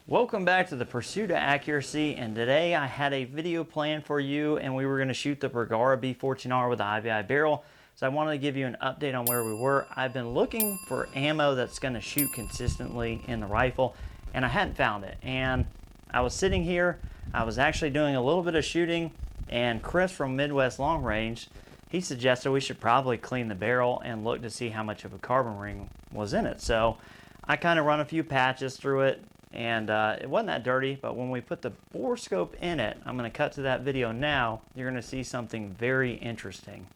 Welcome back to the Pursuit of Accuracy, and today I had a video planned for you, and we were going to shoot the Bergara B14R with the Ibi barrel. So I wanted to give you an update on where we were. I've been looking for ammo that's going to shoot consistently in the rifle, and I hadn't found it. And I was sitting here, I was actually doing a little bit of shooting, and Chris from Midwest Long Range, he suggested we should probably clean the barrel and look to see how much of a carbon ring was in it. So I kind of run a few patches through it, and it wasn't that dirty, but when we put the Borescope in it, I'm going to cut to that video now, you're going to see something very interesting.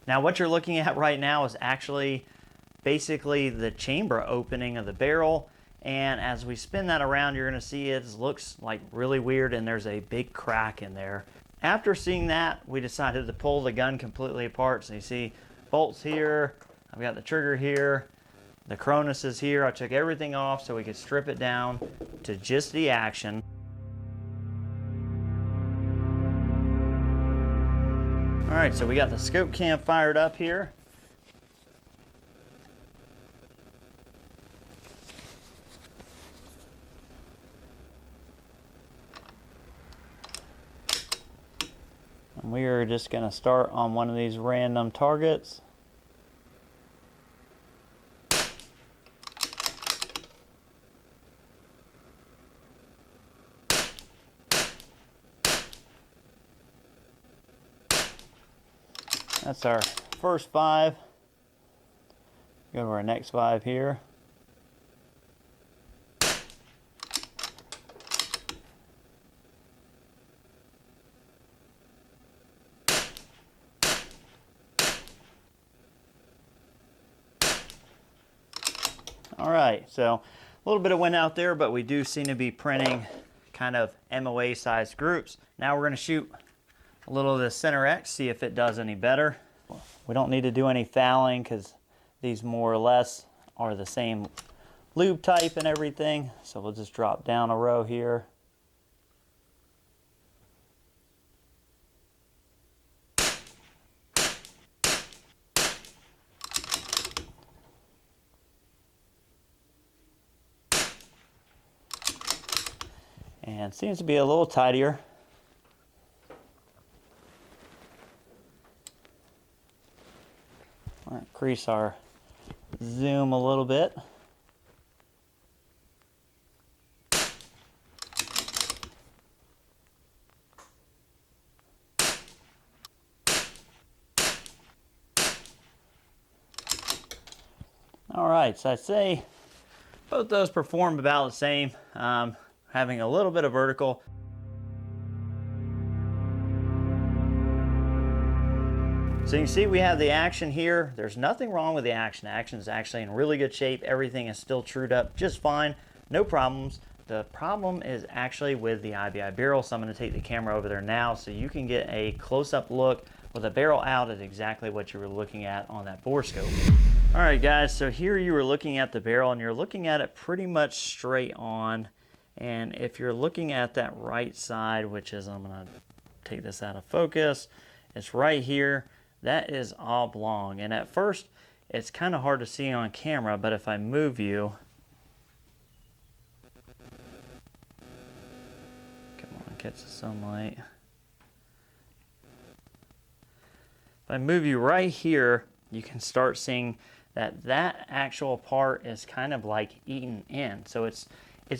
Now what you're looking at right now is actually basically the chamber opening of the barrel, and as we spin that around, you're going to see it looks like really weird, and there's a big crack in there. After seeing that, we decided to pull the gun completely apart. So you see bolts here, I've got the trigger here, the Cronus is here. I took everything off so we could strip it down to just the action. All right, so we got the scope cam fired up here. And we are just going to start on one of these random targets. That's our first 5. Go to our next 5 here. All right, so a little bit of wind out there, but we do seem to be printing kind of MOA sized groups. Now we're going to shoot a little of the center X, see if it does any better. We don't need to do any fouling because these more or less are the same lube type and everything. So we'll just drop down a row here. And seems to be a little tidier. Increase our zoom a little bit. All right, so I'd say both those perform about the same, having a little bit of vertical. So you can see we have the action here. There's nothing wrong with the action. The action is actually in really good shape. Everything is still trued up just fine. No problems. The problem is actually with the Ibi barrel. So I'm going to take the camera over there now so you can get a close-up look with the barrel out at exactly what you were looking at on that Borescope. All right, guys. So here you were looking at the barrel, and you're looking at it pretty much straight on. And if you're looking at that right side, which is, I'm going to take this out of focus, it's right here. That is oblong, and at first it's kind of hard to see on camera, but if I move you, come on, catch the sunlight. If I move you right here, you can start seeing that that actual part is kind of like eaten in. So it's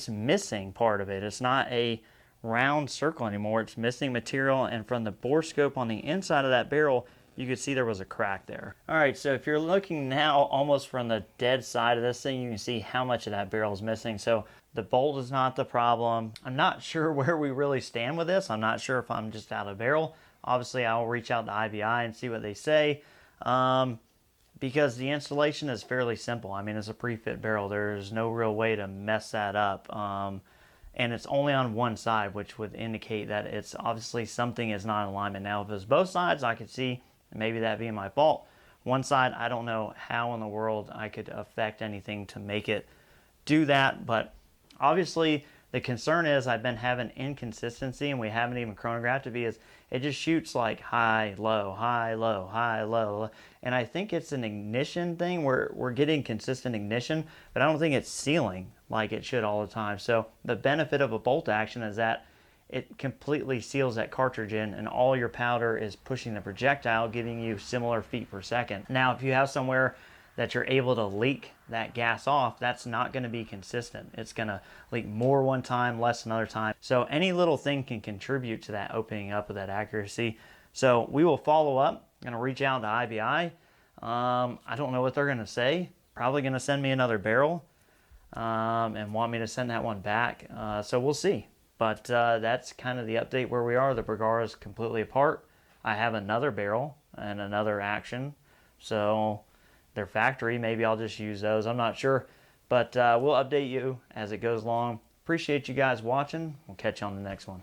missing part of it. It's not a round circle anymore. It's missing material, and from the Borescope on the inside of that barrel, you could see there was a crack there. All right, so if you're looking now almost from the dead side of this thing, you can see how much of that barrel is missing. So the bolt is not the problem. I'm not sure where we really stand with this. I'm not sure if I'm just out of barrel. Obviously, I'll reach out to IBI and see what they say, because the installation is fairly simple. I mean, it's a pre-fit barrel. There's no real way to mess that up. And it's only on one side, which would indicate that it's obviously something is not in alignment. Now, if it's both sides, I could see maybe that being my fault. One side, I don't know how in the world I could affect anything to make it do that, but obviously The concern is I've been having inconsistency, and we haven't even chronographed it, because it just shoots like high, low, high, low, high, low. And I think it's an ignition thing where we're getting consistent ignition, but I don't think it's sealing like it should all the time. So the benefit of a bolt action is that it completely seals that cartridge in, and all your powder is pushing the projectile, giving you similar feet per second. Now, if you have somewhere that you're able to leak that gas off, that's not going to be consistent. It's going to leak more one time, less another time. So any little thing can contribute to that opening up of that accuracy. So we will follow up. I'm going to reach out to IBI. I don't know what they're going to say. Probably going to send me another barrel and want me to send that one back. So we'll see. But that's kind of the update where we are. The Bergara is completely apart. I have another barrel and another action. So their factory, maybe I'll just use those. I'm not sure. But we'll update you as it goes along. Appreciate you guys watching. We'll catch you on the next one.